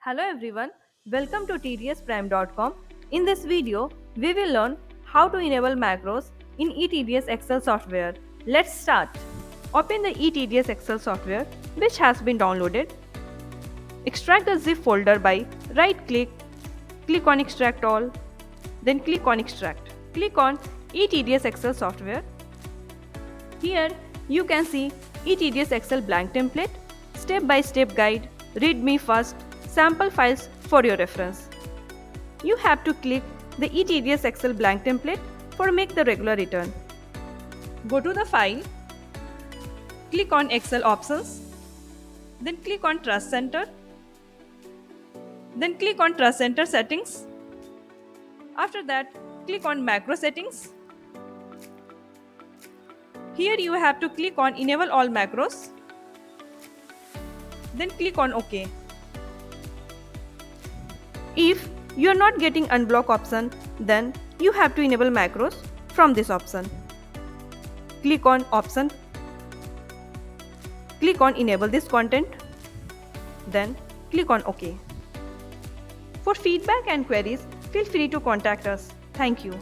Hello everyone, welcome to eTDSprime.com. In this video, we will learn how to enable macros in eTDS Excel software. Let's start. Open the eTDS Excel software which has been downloaded. Extract the zip folder by right-click, click on Extract All, then click on Extract. Click on eTDS Excel software. Here you can see eTDS Excel blank template, step-by-step guide, read me first, sample files for your reference. You have to click the eTDS Excel blank template for make the regular return. Go to the file, click on Excel options, then click on Trust Center, then click on Trust Center settings. After that, click on macro settings. Here you have to click on enable all macros, then click on OK. If you are not getting unblock option, then you have to enable macros from this option. Click on option, click on enable this content, then click on OK. For feedback and queries, feel free to contact us. Thank you.